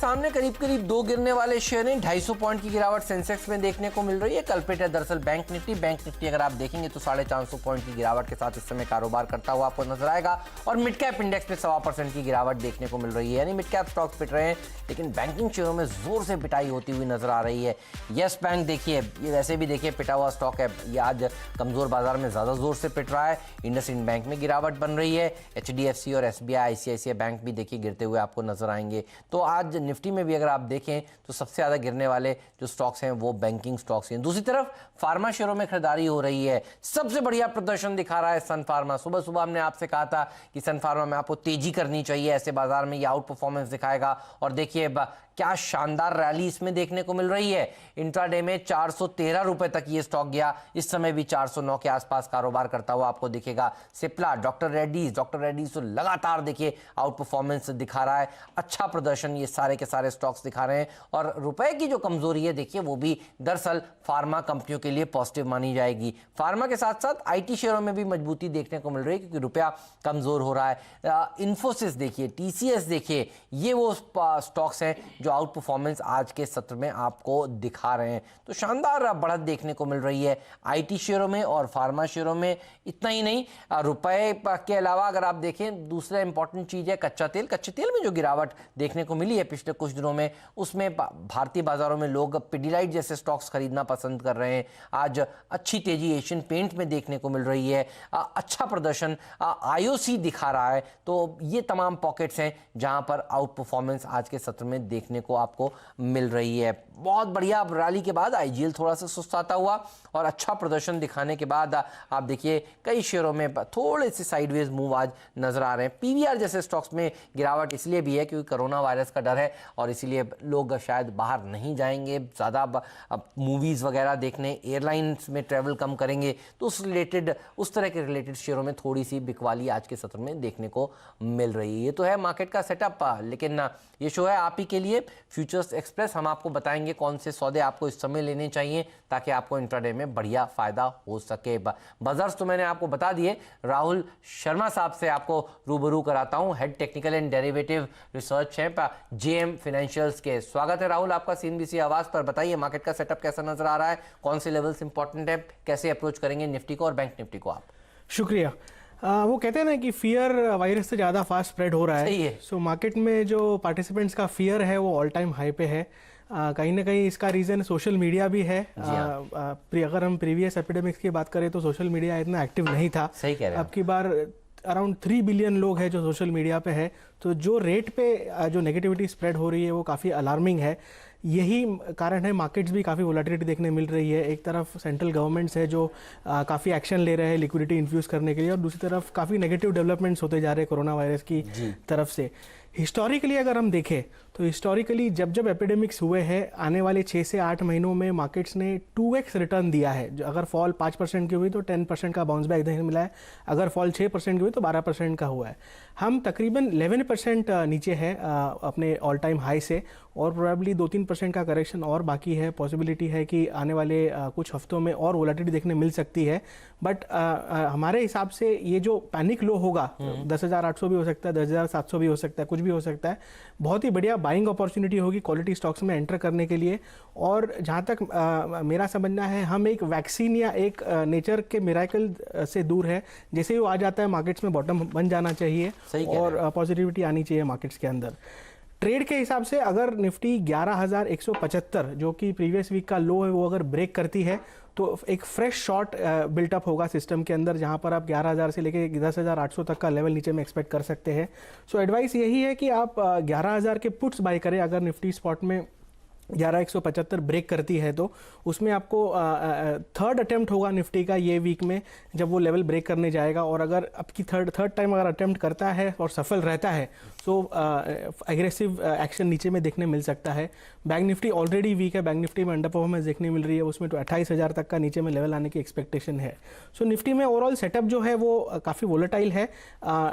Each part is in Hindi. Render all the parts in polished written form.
सामने करीब करीब 2 गिरने वाले शेयर हैं। 250 पॉइंट की गिरावट सेंसेक्स में देखने को मिल रही है। कल्प्रिट है दरअसल बैंक निफ्टी अगर आप देखेंगे तो 450 पॉइंट की गिरावट के साथ इस समय कारोबार करता हुआ आपको नजर आएगा। और मिड कैप इंडेक्स में 1.25% की गिरावट देखने को मिल रही है, यानी मिड कैप स्टॉक्स पिट रहे हैं, लेकिन बैंकिंग शेयरों में जोर से पिटाई होती हुई नजर आ रही है। यस बैंक देखिए, ये वैसे भी देखिए पिटा हुआ स्टॉक है, ये आज कमजोर बाजार में ज्यादा जोर से पिट रहा है। इंडसइंड बैंक में गिरावट बन रही है। HDFC और SBI ICICI बैंक भी देखिए गिरते हुए आपको नजर आएंगे। तो आज निफ्टी में भी अगर आप देखें तो सबसे ज्यादा गिरने वाले जो स्टॉक्स हैं वो बैंकिंग स्टॉक्स हैं। दूसरी तरफ फार्मा शेयरों में खरीदारी हो रही है। सबसे बढ़िया प्रदर्शन दिखा रहा है सन फार्मा। सुबह सुबह हमने आपसे कहा था कि सन फार्मा में आपको तेजी करनी चाहिए, ऐसे बाजार में ये आउट परफॉर्मेंस दिखाएगा। और देखिए क्या शानदार रैली इसमें देखने को मिल रही है। इंट्राडे में 413 रुपए तक ये स्टॉक गया, इस समय भी 409 के आसपास कारोबार करता हुआ आपको दिखेगा। सिप्ला, डॉक्टर रेड्डीज तो लगातार देखिए आउट परफॉर्मेंस दिखा रहा है, अच्छा प्रदर्शन ये सारे के सारे स्टॉक्स दिखा रहे हैं। और रुपए की जो कमजोरी है देखिए वो भी दरअसल फार्मा कंपनियों के लिए पॉजिटिव मानी जाएगी। फार्मा के साथ साथ IT शेयरों में भी मजबूती देखने को मिल रही है क्योंकि रुपया कमजोर हो रहा है। इन्फोसिस देखिए, TCS देखिए, ये वो स्टॉक्स हैं जो आउट परफॉर्मेंस आज के सत्र में आपको दिखा रहे हैं। तो शानदार बढ़त देखने को मिल रही है IT शेयरों में और फार्मा शेयरों में। इतना ही नहीं, रुपए के अलावा अगर आप देखें दूसरा इंपॉर्टेंट चीज है कच्चा तेल। कच्चे तेल में जो गिरावट देखने को मिली है पिछले कुछ दिनों में, उसमें भारतीय बाजारों में लोग पिडिलाइट जैसे स्टॉक्स खरीदना पसंद कर रहे हैं। आज अच्छी तेजी एशियन पेंट में देखने को मिल रही है, अच्छा प्रदर्शन IOC दिखा रहा है। तो ये तमाम पॉकेट्स हैं जहां पर आउट परफॉर्मेंस आज के सत्र में देखने को आपको मिल रही है। बहुत बढ़िया रैली के बाद IGL थोड़ा सा सुस्ताता हुआ और अच्छा प्रदर्शन दिखाने के बाद आप देखिए कई शेयरों में थोड़े से साइडवेज मूव आज नजर आ रहे हैं। PVR जैसे स्टॉक्स में गिरावट इसलिए भी है क्योंकि कोरोना वायरस का डर है और इसीलिए लोग शायद बाहर नहीं जाएंगे ज़्यादा मूवीज़ वगैरह देखने, एयरलाइंस में ट्रैवल कम करेंगे, तो उस तरह के रिलेटेड शेयरों में थोड़ी सी बिकवाली आज के सत्र में देखने को मिल रही है। ये तो है मार्केट का सेटअप, लेकिन ये शो है आप ही के लिए फ्यूचर्स एक्सप्रेस। हम आपको बताएंगे कौन से सौदे आपको इस समय लेने चाहिए ताकि आपको इंट्राडे में बढ़िया फायदा हो सके। बाजार्स तो मैंने आपको बता दिए। राहुल शर्मा साहब से आपको रूबरू कराता हूं, head technical and derivative research है JM फाइनेंशियल्स के। स्वागत है राहुल आपका CNBC आवाज पर। बताइए मार्केट का सेटअप कैसा नजर आ रहा है, कौन से लेवल्स इंपॉर्टेंट है, कैसे अप्रोच करेंगे निफ्टी को और बैंक निफ्टी को आप? शुक्रिया। वो कहते हैं ना कि फियर वायरस से ज़्यादा फास्ट स्प्रेड हो रहा है। सही है। सो मार्केट में जो पार्टिसिपेंट्स का फियर है वो ऑल टाइम हाई पे है। कहीं ना कहीं इसका रीज़न सोशल मीडिया भी है। अगर हम प्रीवियस एपिडेमिक्स की बात करें तो सोशल मीडिया इतना एक्टिव नहीं था। सही कह रहे हैं। अब की बार अराउंड 3 बिलियन लोग हैं जो सोशल मीडिया पे है, तो जो रेट पे जो नेगेटिविटी स्प्रेड हो रही है वो काफ़ी अलार्मिंग है। यही कारण है मार्केट्स भी काफ़ी वोलेटिलिटी देखने मिल रही है। एक तरफ सेंट्रल गवर्नमेंट्स है जो काफ़ी एक्शन ले रहे हैं लिक्विडिटी इन्फ्यूज़ करने के लिए, और दूसरी तरफ काफ़ी नेगेटिव डेवलपमेंट्स होते जा रहे हैं कोरोना वायरस की तरफ से। हिस्टोरिकली अगर हम देखें तो हिस्टोरिकली जब एपिडेमिक्स हुए हैं आने वाले 6 से 8 महीनों में मार्केट्स ने 2x रिटर्न दिया है। अगर फॉल 5% की हुई तो 10% का बाउंस बैक देखने मिला है, अगर फॉल 6% की हुई तो 12% का हुआ है। हम तकरीबन 11% नीचे है अपने ऑल टाइम हाई से, और प्रोबेबली 2-3% का करेक्शन और बाकी है। पॉसिबिलिटी है कि आने वाले कुछ हफ्तों में और वोलेटिलिटी देखने मिल सकती है। बट हमारे हिसाब से ये जो पैनिक लो होगा 10,800 भी हो सकता है, 10,700 भी हो सकता है, कुछ भी हो सकता है। बहुत ही बढ़िया बाइंग अपॉर्चुनिटी होगी क्वालिटी स्टॉक्स में एंटर करने के लिए। और जहाँ तक मेरा समझना है हम एक वैक्सीन या एक नेचर के मिराकल से दूर है। जैसे ही वो आ जाता है मार्केट्स में बॉटम बन जाना चाहिए और पॉजिटिविटी आनी चाहिए मार्केट्स के अंदर। ट्रेड के हिसाब से अगर निफ्टी 11,175 जो कि प्रीवियस वीक का लो है वो अगर ब्रेक करती है तो एक फ्रेश शॉर्ट बिल्टअप होगा सिस्टम के अंदर, जहां पर आप 11,000 से लेके 10,800 तक का लेवल नीचे में एक्सपेक्ट कर सकते हैं। सो एडवाइस यही है कि आप 11,000 के पुट्स बाय करें। अगर निफ्टी स्पॉट में 11,175 ब्रेक करती है तो उसमें आपको थर्ड अटेम्प्ट होगा निफ्टी का ये वीक में जब वो लेवल ब्रेक करने जाएगा। और अगर आपकी थर्ड टाइम अगर अटेम्प्ट करता है और सफल रहता है तो एग्रेसिव एक्शन नीचे में देखने मिल सकता है। बैंक निफ्टी ऑलरेडी वीक है, बैंक निफ्टी में अंडर परफॉर्मेंस देखने मिल रही है, उसमें तो 28,000 तक का नीचे में लेवल आने की एक्सपेक्टेशन है। सो निफ्टी में ओवरऑल सेटअप जो है वो काफ़ी वोलेटाइल है।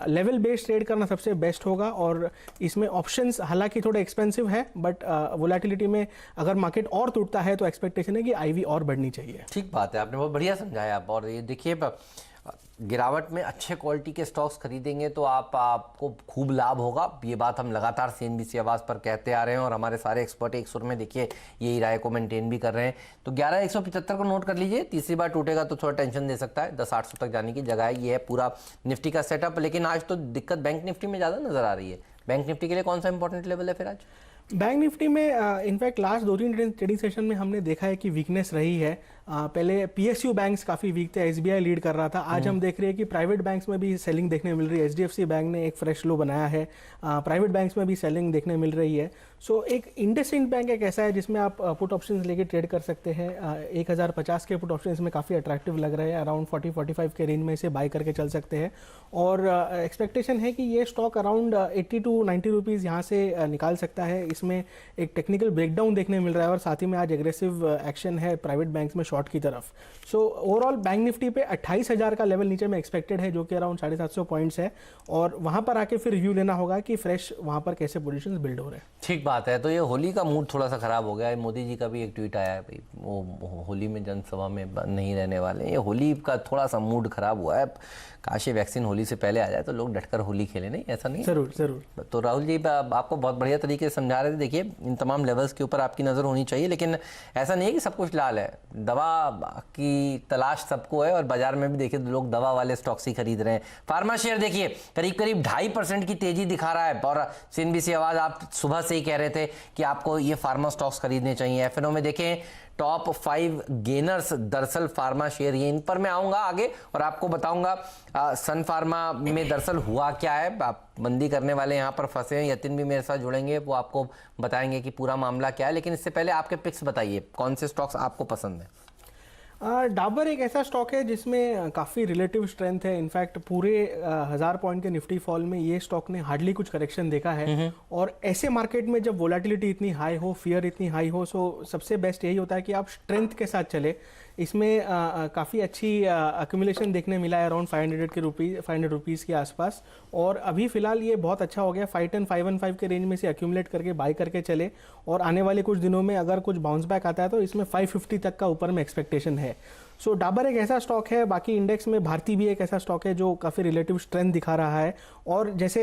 लेवल बेस्ड ट्रेड करना सबसे बेस्ट होगा और इसमें ऑप्शंस हालांकि थोड़े एक्सपेंसिव है, बट वोलेटिलिटी में अगर मार्केट और टूटता है तो एक्सपेक्टेशन है कि IV और बढ़नी चाहिए। ठीक बात है, आपने बहुत बढ़िया समझाया। और ये देखिए गिरावट में अच्छे क्वालिटी के स्टॉक्स खरीदेंगे तो आपको खूब लाभ होगा। ये बात हम लगातार CNBC आवाज़ पर कहते आ रहे हैं और हमारे सारे एक्सपर्ट एक सुर में देखिए यही राय को मेंटेन भी कर रहे हैं। तो 11,175 को नोट कर लीजिए, तीसरी बार टूटेगा तो थोड़ा टेंशन दे सकता है। 10,800 तक जाने की जगह है। ये है पूरा निफ्टी का सेटअप। लेकिन आज तो दिक्कत बैंक निफ्टी में ज़्यादा नजर आ रही है। बैंक निफ्टी के लिए कौन सा इंपॉर्टेंट लेवल है फिर आज? बैंक निफ्टी में इनफैक्ट लास्ट 2-3 ट्रेडिंग सेशन में हमने देखा है कि वीकनेस रही है। पहले PSU बैंक्स काफ़ी वीक थे, SBI लीड कर रहा था। आज हम देख रहे हैं कि प्राइवेट बैंक्स में भी सेलिंग देखने मिल रही है। HDFC बैंक ने एक फ्रेश लो बनाया है, प्राइवेट बैंक्स में भी सेलिंग देखने मिल रही है। सो एक इंडसइंड बैंक एक ऐसा है जिसमें आप पुट ऑप्शंस लेके ट्रेड कर सकते हैं। 1050 के पुट ऑप्शंस में काफ़ी अट्रैक्टिव लग रहे हैं। अराउंड 40-45 के रेंज में इसे बाय करके चल सकते हैं और एक्सपेक्टेशन है कि ये स्टॉक अराउंड 80 to 90 रुपीज़ यहाँ से निकाल सकता है। इसमें एक टेक्निकल ब्रेकडाउन देखने मिल रहा है और साथ ही में आज एग्रेसिव एक्शन है प्राइवेट बैंक्स में शॉर्ट की तरफ। सो ओवरऑल बैंक निफ्टी पे 28,000 का लेवल नीचे में एक्सपेक्टेड है, जो कि अराउंड 750 पॉइंट्स है और वहाँ पर आके फिर रिव्यू लेना होगा कि फ्रेश वहाँ पर कैसे पोजीशंस बिल्ड हो रहे हैं। ठीक बात है। तो ये होली का मूड थोड़ा सा खराब हो गया है। मोदी जी का भी एक ट्वीट आया है, भाई वो होली में जनसभा में नहीं रहने वाले। ये होली का थोड़ा सा मूड खराब हुआ है। काश ये वैक्सीन होली से पहले आ जाए तो लोग डटकर होली खेले। नहीं, ऐसा नहीं? जरूर जरूर। तो राहुल जी आपको बहुत बढ़िया तरीके से समझा रहे थे। देखिए इन तमाम लेवल्स के ऊपर आपकी नज़र होनी चाहिए, लेकिन ऐसा नहीं है कि सब कुछ लाल है। दवा की तलाश सबको है और बाजार में भी देखिए लोग दवा वाले स्टॉक्स ही खरीद रहे हैं। फार्मा शेयर देखिए करीब करीब 2.5% की तेजी दिखा रहा है और CNBC आवाज़ आप सुबह से ही कह रहे थे कि आपको ये फार्मा स्टॉक्स खरीदने चाहिए। FNO में देखें टॉप 5 गेनर्स दरअसल फार्मा शेयर, ये इन पर मैं आऊँगा आगे और आपको बताऊँगा सन फार्मा में दरअसल हुआ क्या है। आप बंदी करने वाले यहाँ पर फंसे हैं, यतिन भी मेरे साथ जुड़ेंगे, वो आपको बताएंगे कि पूरा मामला क्या है। लेकिन इससे पहले आपके पिक्स बताइए, कौन से स्टॉक्स आपको पसंद है? डाबर एक ऐसा स्टॉक है जिसमें काफ़ी रिलेटिव स्ट्रेंथ है। इनफैक्ट पूरे 1000 पॉइंट के निफ्टी फॉल में ये स्टॉक ने हार्डली कुछ करेक्शन देखा है और ऐसे मार्केट में जब वोलेटिलिटी इतनी हाई हो, फियर इतनी हाई हो, सो सबसे बेस्ट यही होता है कि आप स्ट्रेंथ के साथ चले। इसमें काफ़ी अच्छी एक्यूमुलेशन देखने मिला है अराउंड 500 रुपीज़ के आसपास और अभी फ़िलहाल ये बहुत अच्छा हो गया। 510 515 के रेंज में से एक्यूमुलेट करके बाय करके चले और आने वाले कुछ दिनों में अगर कुछ बाउंस बैक आता है तो इसमें 550 तक का ऊपर में एक्सपेक्टेशन है। सो डाबर एक ऐसा स्टॉक है। बाकी इंडेक्स में भारती भी एक ऐसा स्टॉक है जो काफ़ी रिलेटिव स्ट्रेंथ दिखा रहा है और जैसे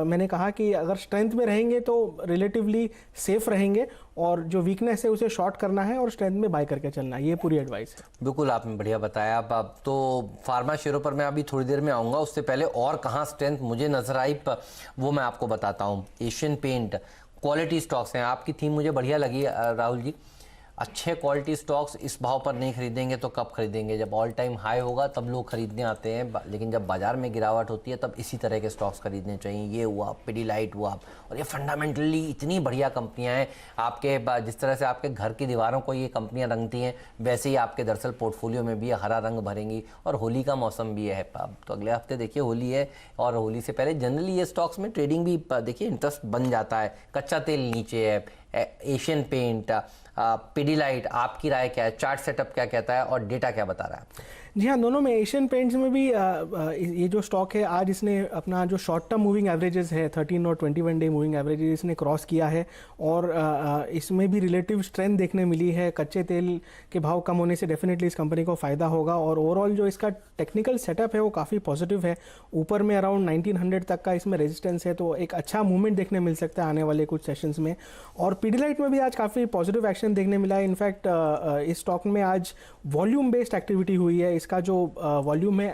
मैंने कहा कि अगर स्ट्रेंथ में रहेंगे तो रिलेटिवली सेफ रहेंगे और जो वीकनेस है उसे शॉर्ट करना है और स्ट्रेंथ में बाय करके चलना है। ये पूरी एडवाइस है। बिल्कुल आपने बढ़िया बताया। अब तो फार्मा शेयरों पर मैं अभी थोड़ी देर में आऊँगा, उससे पहले और कहाँ स्ट्रेंथ मुझे नजर आई वो मैं आपको बताता हूँ। एशियन पेंट क्वालिटी स्टॉक्स हैं, आपकी थीम मुझे बढ़िया लगी राहुल जी। अच्छे क्वालिटी स्टॉक्स इस भाव पर नहीं खरीदेंगे तो कब खरीदेंगे? जब ऑल टाइम हाई होगा तब लोग खरीदने आते हैं, लेकिन जब बाजार में गिरावट होती है तब इसी तरह के स्टॉक्स खरीदने चाहिए। ये हुआ, पिडीलाइट हुआ, और ये फंडामेंटली इतनी बढ़िया कंपनियां हैं। आपके जिस तरह से आपके घर की दीवारों को ये कंपनियां रंगती हैं, वैसे ही आपके दरअसल पोर्टफोलियो में भी हरा रंग भरेंगी। और होली का मौसम भी है, अब तो अगले हफ्ते देखिए होली है और होली से पहले जनरली ये स्टॉक्स में ट्रेडिंग भी देखिए इंटरेस्ट बन जाता है। कच्चा तेल नीचे है, एशियन पेंट, पिडीलाइट, आपकी राय क्या है? चार्ट सेटअप क्या कहता है और डेटा क्या बता रहा है? जी हाँ, दोनों में एशियन पेंट्स में भी ये जो स्टॉक है आज इसने अपना जो शॉर्ट टर्म मूविंग एवरेजेस है 13 और 21 डे मूविंग एवरेजेस इसने क्रॉस किया है और इसमें भी रिलेटिव स्ट्रेंथ देखने मिली है। कच्चे तेल के भाव कम होने से डेफिनेटली इस कंपनी को फ़ायदा होगा और ओवरऑल जो इसका टेक्निकल सेटअप है वो काफ़ी पॉजिटिव है। ऊपर में अराउंड 1900 तक का इसमें रेजिस्टेंस है, तो एक अच्छा मूवमेंट देखने मिल सकता है आने वाले कुछ सेशंस में। और पिडीलाइट में भी आज काफ़ी पॉजिटिव एक्शन देखने मिला है। इनफैक्ट इस स्टॉक में आज वॉल्यूम बेस्ड एक्टिविटी हुई है। इसका जो वॉल्यूम है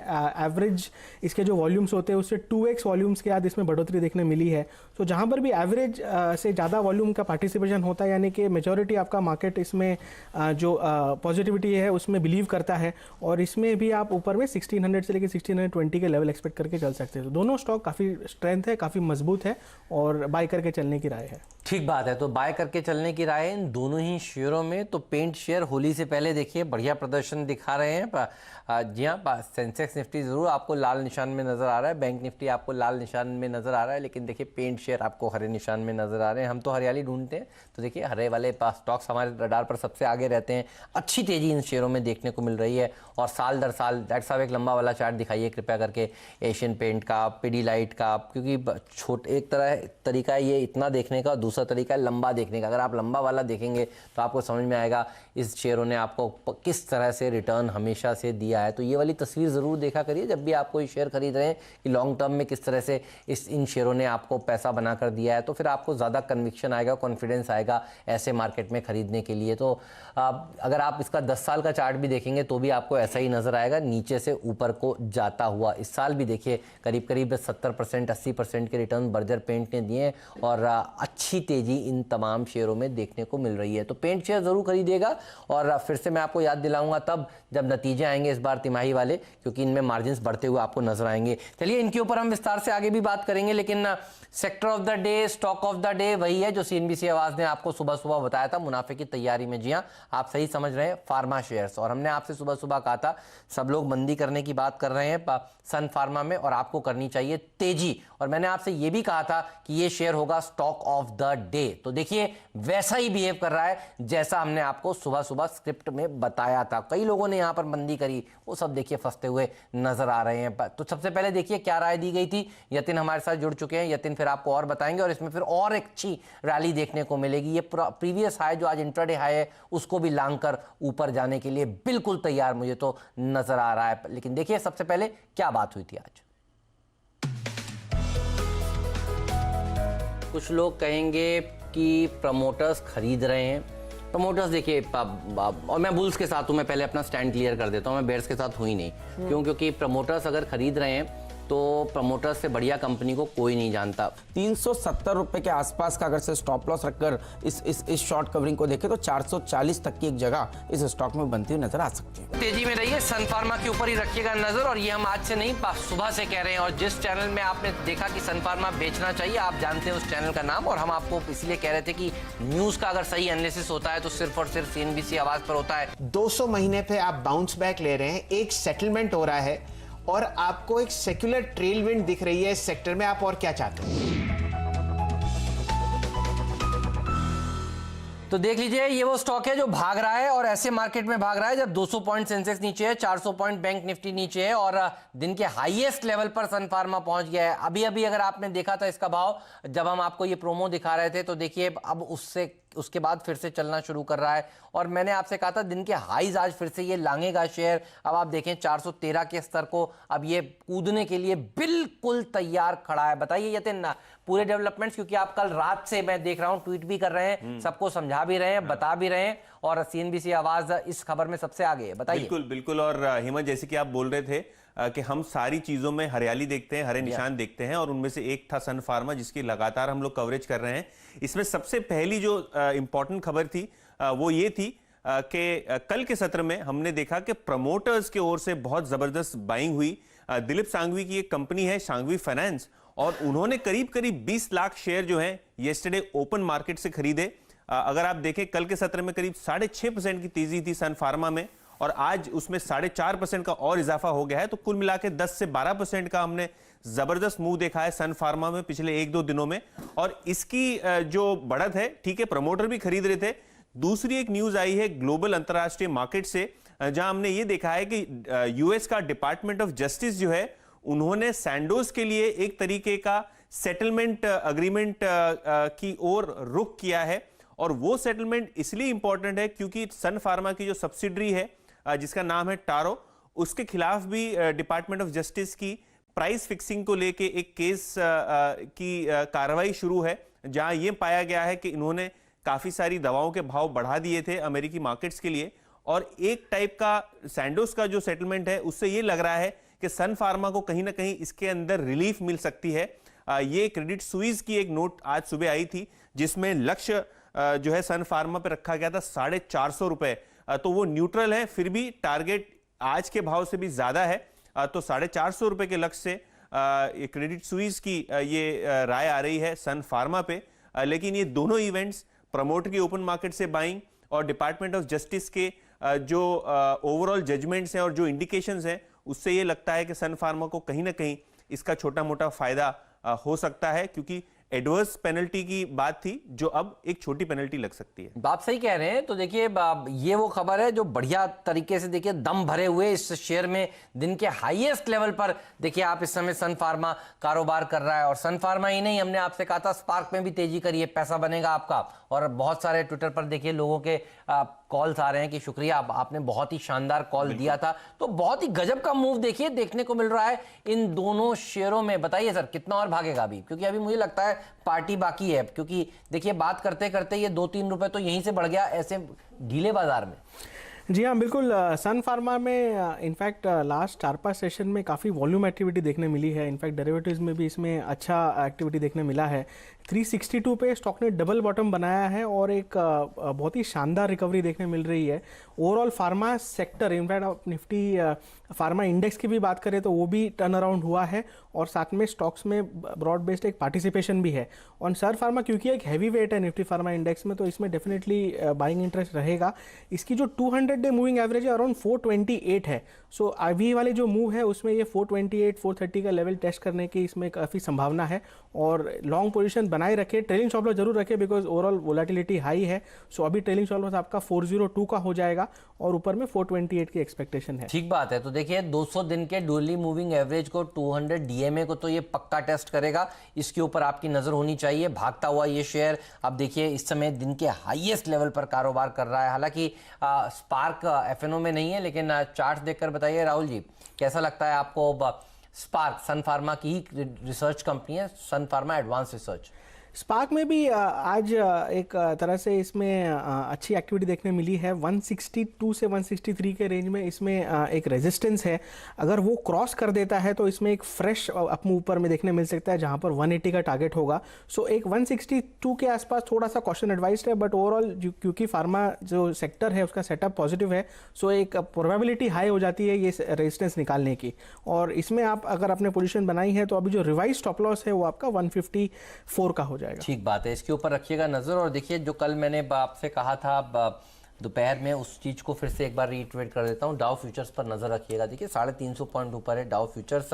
एवरेज, इसके जो वॉल्यूम्स होते हैं उससे 2x वॉल्यूम्स के आज इसमें बढ़ोतरी देखने मिली है। तो जहाँ पर भी एवरेज से ज़्यादा वॉल्यूम का पार्टिसिपेशन होता है, यानी कि मेजॉरिटी आपका मार्केट इसमें जो पॉजिटिविटी है उसमें बिलीव करता है और इसमें भी आप ऊपर में 1600 से लेकर 1620 के लेवल एक्सपेक्ट करके चल सकते हैं। तो दोनों स्टॉक काफ़ी स्ट्रेंथ है, काफ़ी मजबूत है और बाय करके चलने की राय है। ठीक बात है, तो बाय करके चलने की राय इन दोनों ही शेयरों में। तो पेंट शेयर होली से पहले देखिए बढ़िया प्रदर्शन दिखा रहे हैं। जी हाँ, सेंसेक्स निफ्टी जरूर आपको लाल निशान में नजर आ रहा है, बैंक निफ्टी आपको लाल निशान में नजर आ रहा है, लेकिन देखिए पेंट शेयर आपको हरे निशान में नजर आ रहे हैं। हम तो हरियाली ढूंढते हैं, तो देखिए हरे वाले स्टॉक्स हमारे रडार पर सबसे आगे रहते हैं। अच्छी तेजी इन शेयरों में देखने को मिल रही है और साल दर साल। डॉक्टर साहब एक लंबा वाला चार्ट दिखाइए कृपया करके एशियन पेंट का, पिडीलाइट का, क्योंकि एक तरीका है ये इतना देखने का, दूसरा दूसरा तरीका है लंबा देखने का। अगर आप लंबा वाला देखेंगे तो आपको समझ में आएगा इस शेयरों ने आपको किस तरह से रिटर्न हमेशा से दिया है। तो ये वाली तस्वीर ज़रूर देखा करिए जब भी आप कोई शेयर खरीद रहे हैं कि लॉन्ग टर्म में किस तरह से इन शेयरों ने आपको पैसा बना कर दिया है, तो फिर आपको ज़्यादा कन्विक्शन आएगा, कॉन्फिडेंस आएगा ऐसे मार्केट में खरीदने के लिए। तो अगर आप इसका 10 साल का चार्ट भी देखेंगे तो भी आपको ऐसा ही नज़र आएगा, नीचे से ऊपर को जाता हुआ। इस साल भी देखिए करीब करीब 70% 80% के रिटर्न बर्जर पेंट ने दिए और अच्छी तेज़ी इन तमाम शेयरों में देखने को मिल रही है। तो पेंट शेयर ज़रूर खरीदिएगा और फिर से मैं आपको याद दिलाऊंगा तब जब नतीजे आएंगे इस बार तिमाही वाले, क्योंकि इनमें मार्जिन्स बढ़ते हुए आपको नजर आएंगे। चलिए इनके ऊपर हम विस्तार से आगे भी बात करेंगे, लेकिन sector of the day, stock of the day वही है जो सीएनबीसी आवाज ने आपको सुबह सुबह बताया था मुनाफे की तैयारी में। जी हां, आप सही समझ रहे हैं, फार्मा शेयर्स। और हमने आपसे सुबह सुबह कहा था सब लोग मंदी करने की बात कर रहे हैं सन फार्मा में और आपको करनी चाहिए तेजी। और मैंने आपसे यह भी कहा था कि यह शेयर होगा स्टॉक ऑफ द डे। तो देखिए वैसा ही बिहेव कर रहा है जैसा हमने आपको सुबह सुबह स्क्रिप्ट में बताया था। कई लोगों ने यहां पर मंदी करी, वो सब देखिए फंसते हुए नजर आ रहे हैं। तो सबसे पहले देखिए क्या राय दी गई थी। यतिन हमारे साथ जुड़ चुके हैं, यतिन फिर आपको और बताएंगे और इसमें फिर और एक अच्छी रैली देखने को मिलेगी। ये प्रीवियस हाई जो आज इंट्राडे हाई है उसको भी लांघकर ऊपर जाने के लिए बिल्कुल तैयार मुझे तो नजर आ रहा है। लेकिन देखिए सबसे पहले क्या बात हुई थी आज। कुछ लोग कहेंगे कि प्रमोटर्स खरीद रहे हैं। प्रमोटर्स देखिए, और मैं बुल्स के साथ हूं, मैं पहले अपना स्टैंड क्लियर कर देता हूं, मैं बेयर्स के साथ हुई नहीं। क्योंकि प्रमोटर्स अगर खरीद रहे हैं तो प्रमोटर्स से बढ़िया कंपनी को कोई नहीं जानता। 370 रुपए के आसपास का अगर से स्टॉप लॉस रखकर इस शॉर्ट कवरिंग को देखें तो 440 तक की एक जगह इस स्टॉक में बनती हुई नजर आ सकती है। तेजी में रहिए, सन फार्मा के ऊपर ही रखिएगा नजर। और ये हम आज से नहीं सुबह से कह रहे हैं। और जिस चैनल में आपने देखा कि सन फार्मा बेचना चाहिए, आप जानते हैं उस चैनल का नाम। और हम आपको इसलिए कह रहे थे कि न्यूज का अगर सही एनालिसिस होता है तो सिर्फ और सिर्फ सीएनबीसी आवाज पर होता है। 200 महीने पे आप बाउंस बैक ले रहे हैं, एक सेटलमेंट हो रहा है और आपको एक सेक्युलर ट्रेल विंड दिख रही है इस सेक्टर में। आप और क्या चाहते हैं? तो देख लीजिए ये वो स्टॉक है जो भाग रहा है और ऐसे मार्केट में भाग रहा है जब 200 पॉइंट सेंसेक्स नीचे है, 400 पॉइंट बैंक निफ्टी नीचे है और दिन के हाईएस्ट लेवल पर सन फार्मा पहुंच गया है। अभी अभी अगर आपने देखा था इसका भाव जब हम आपको ये प्रोमो दिखा रहे थे, तो देखिए अब उसके बाद फिर से चलना शुरू कर रहा है। और मैंने आपसे कहा था दिन के हाईज आज फिर से ये लांघेगा शेयर। अब आप देखें 413 के स्तर को, अब ये कूदने के लिए बिल्कुल तैयार खड़ा है। बताइए यतिन पूरे डेवलपमेंट्स, क्योंकि आप कल रात से मैं देख रहा हूं ट्वीट भी कर रहे हैं, सबको समझा भी रहे हैं, बता भी रहे हैं और सीएनबीसी आवाज इस खबर में सबसे आगे है। बताइए। बिल्कुल बिल्कुल। और हिम्मत, जैसे कि आप बोल रहे थे कि हम सारी चीजों में हरियाली देखते हैं, हरे निशान देखते हैं, और उनमें से एक था सन फार्मा जिसकी लगातार हम लोग कवरेज कर रहे हैं। इसमें सबसे पहली जो इंपॉर्टेंट खबर थी वो ये थी कि कल के सत्र में हमने देखा कि प्रमोटर्स के ओर से बहुत जबरदस्त बाइंग हुई। दिलीप सांघवी की एक कंपनी है सांघवी फाइनेंस, और उन्होंने करीब करीब 20 लाख शेयर जो हैं येस्टरडे ओपन मार्केट से खरीदे। अगर आप देखें कल के सत्र में करीब 6.5% की तेजी थी सन फार्मा में और आज उसमें 4.5% का और इजाफा हो गया है। तो कुल मिला के 10 से 12% का हमने जबरदस्त मूव देखा है सन फार्मा में पिछले 1-2 दिनों में। और इसकी जो बढ़त है, ठीक है, प्रमोटर भी खरीद रहे थे। दूसरी एक न्यूज आई है ग्लोबल अंतरराष्ट्रीय मार्केट से, जहां हमने ये देखा है कि यूएस का डिपार्टमेंट ऑफ जस्टिस जो है उन्होंने सैंडोज के लिए एक तरीके का सेटलमेंट अग्रीमेंट की ओर रुख किया है। और वो सेटलमेंट इसलिए इंपॉर्टेंट है क्योंकि सन फार्मा की जो सब्सिडरी है जिसका नाम है टारो, उसके खिलाफ भी डिपार्टमेंट ऑफ जस्टिस की प्राइस फिक्सिंग को लेके एक केस की कार्रवाई शुरू है, जहां ये पाया गया है कि इन्होंने काफी सारी दवाओं के भाव बढ़ा दिए थे अमेरिकी मार्केट्स के लिए। और एक टाइप का सैंडोज का जो सेटलमेंट है उससे ये लग रहा है कि सन फार्मा को कहीं ना कहीं इसके अंदर रिलीफ मिल सकती है। ये क्रेडिट स्विस की एक नोट आज सुबह आई थी जिसमें लक्ष्य जो है सन फार्मा पे रखा गया था 450 रुपए। तो वो न्यूट्रल है, फिर भी टारगेट आज के भाव से भी ज्यादा है। तो 450 रुपए के लक्ष्य से क्रेडिट स्विस की ये राय आ रही है सन फार्मा पे। लेकिन ये दोनों इवेंट्स, प्रमोटर की ओपन मार्केट से बाइंग और डिपार्टमेंट ऑफ जस्टिस के जो ओवरऑल जजमेंट्स हैं और जो इंडिकेशंस हैं, उससे ये लगता है कि सन फार्मा को कहीं ना कहीं इसका छोटा मोटा फायदा हो सकता है, क्योंकि एडवर्स पेनल्टी की बात थी जो अब एक छोटी पेनल्टी लग सकती है। आप सही कह रहे हैं। तो देखिए ये वो खबर है जो बढ़िया तरीके से देखिए दम भरे हुए इस शेयर में दिन के हाईएस्ट लेवल पर देखिए आप इस समय सन फार्मा कारोबार कर रहा है। और सन फार्मा ही नहीं, हमने आपसे कहा था स्पार्क में भी तेजी करिए, पैसा बनेगा आपका। और बहुत सारे ट्विटर पर देखिए लोगों के कॉल्स आ रहे हैं कि शुक्रिया, आपने बहुत ही शानदार कॉल दिया था। तो बहुत ही गजब का मूव देखिए देखने को मिल रहा है इन दोनों शेयरों में। बताइए सर कितना और भागेगा अभी, क्योंकि अभी मुझे लगता है पार्टी बाकी है। क्योंकि देखिए बात करते करते ये 2-3 रुपए तो यहीं से बढ़ गया ऐसे ढीले बाजार में। जी हाँ बिल्कुल। सन फार्मा में इनफैक्ट लास्ट 4-5 सेशन में काफ़ी वॉल्यूम एक्टिविटी देखने मिली है। इनफैक्ट डेरिवेटिव्स में भी इसमें अच्छा एक्टिविटी देखने मिला है। 362 पे स्टॉक ने डबल बॉटम बनाया है और एक बहुत ही शानदार रिकवरी देखने मिल रही है। ओवरऑल फार्मा सेक्टर, इनफैक्ट आप निफ्टी फार्मा इंडेक्स की भी बात करें तो वो भी टर्न अराउंड हुआ है और साथ में स्टॉक्स में ब्रॉड बेस्ड एक पार्टिसिपेशन भी है। और सन फार्मा क्योंकि एक हैवी वेट है निफ्टी फार्मा इंडेक्स में, तो इसमें डेफिनेटली बाइंग इंटरेस्ट रहेगा। इसकी जो 200 डे मूविंग एवरेज है अराउंड 428 है। सो अभी वाले जो मूव है उसमें ये 428-430 का लेवल टेस्ट करने की इसमें काफ़ी संभावना है। और लॉन्ग पोजीशन बनाए रखे, ट्रेलिंग स्टॉप लॉस जरूर रखे बिकॉज ओवरऑल वोलेटिलिटी हाई है। सो अभी ट्रेलिंग स्टॉप लॉस आपका 402 का हो जाएगा और ऊपर में 428 की एक्सपेक्टेशन है। ठीक बात है। तो देखिए 200 दिन के डेली मूविंग एवरेज को 200 डीएमए को तो ये पक्का टेस्ट करेगा, इसके ऊपर आपकी नजर होनी चाहिए। भागता हुआ ये शेयर अब देखिए इस समय दिन के हाईएस्ट लेवल पर कारोबार कर रहा है। हालांकि स्पार्क एफएनओ में नहीं है, लेकिन चार्ट देखकर बताइए राहुल जी कैसा लगता है आपको। स्पार्क सन फार्मा की ही रिसर्च कंपनी है, सन फार्मा एडवांस रिसर्च। स्पार्क में भी आज एक तरह से इसमें अच्छी एक्टिविटी देखने मिली है। 162 से 163 के रेंज में इसमें एक रेजिस्टेंस है। अगर वो क्रॉस कर देता है तो इसमें एक फ्रेश अप मूव ऊपर में देखने मिल सकता है जहां पर 180 का टारगेट होगा। सो एक 162 के आसपास थोड़ा सा कॉशन एडवाइस्ड है, बट ओवरऑल क्योंकि फार्मा जो सेक्टर है उसका सेटअप पॉजिटिव है, सो एक प्रोबेबिलिटी हाई हो जाती है ये रेजिस्टेंस निकालने की। और इसमें आप अगर आपने पोजीशन बनाई है तो अभी जो रिवाइज स्टॉप लॉस है वो आपका 154 का हो जाएगा। ठीक बात है, इसके ऊपर रखिएगा नजर। और देखिए जो कल मैंने आपसे कहा था दोपहर में, उस चीज को फिर से एक बार रीट्वीट कर देता हूं। डाउ फ्यूचर्स पर नजर रखिएगा। देखिए 350 पॉइंट ऊपर है डाउ फ्यूचर्स।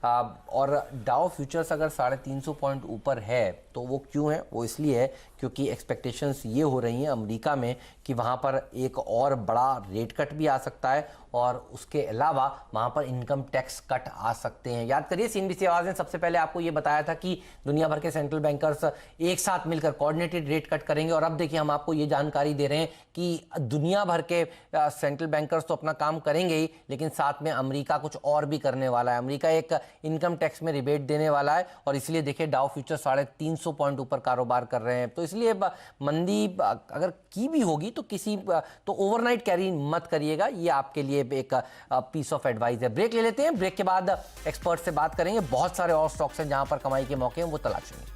और डाउ फ्यूचर्स अगर 350 पॉइंट ऊपर है तो वो क्यों है? वो इसलिए है क्योंकि एक्सपेक्टेशंस ये हो रही हैं अमेरिका में कि वहाँ पर एक और बड़ा रेट कट भी आ सकता है और उसके अलावा वहाँ पर इनकम टैक्स कट आ सकते हैं। याद करिए सीएनबीसी आवाज़ ने सबसे पहले आपको ये बताया था कि दुनिया भर के सेंट्रल बैंकर्स एक साथ मिलकर कोऑर्डिनेटेड रेट कट करेंगे। और अब देखिए हम आपको ये जानकारी दे रहे हैं कि दुनिया भर के सेंट्रल बैंकर्स तो अपना काम करेंगे ही, लेकिन साथ में अमेरिका कुछ और भी करने वाला है। अमेरिका एक इनकम टैक्स में रिबेट देने वाला है और इसलिए देखिए डाउ फ्यूचर 350 पॉइंट ऊपर कारोबार कर रहे हैं। तो इसलिए मंदी अगर की भी होगी तो तो ओवरनाइट कैरी मत करिएगा, ये आपके लिए एक पीस ऑफ एडवाइस है। ब्रेक ले लेते हैं, ब्रेक के बाद एक्सपर्ट से बात करेंगे। बहुत सारे और स्टॉक्स हैं जहां पर कमाई के मौके हैं, वो तलाशेंगे।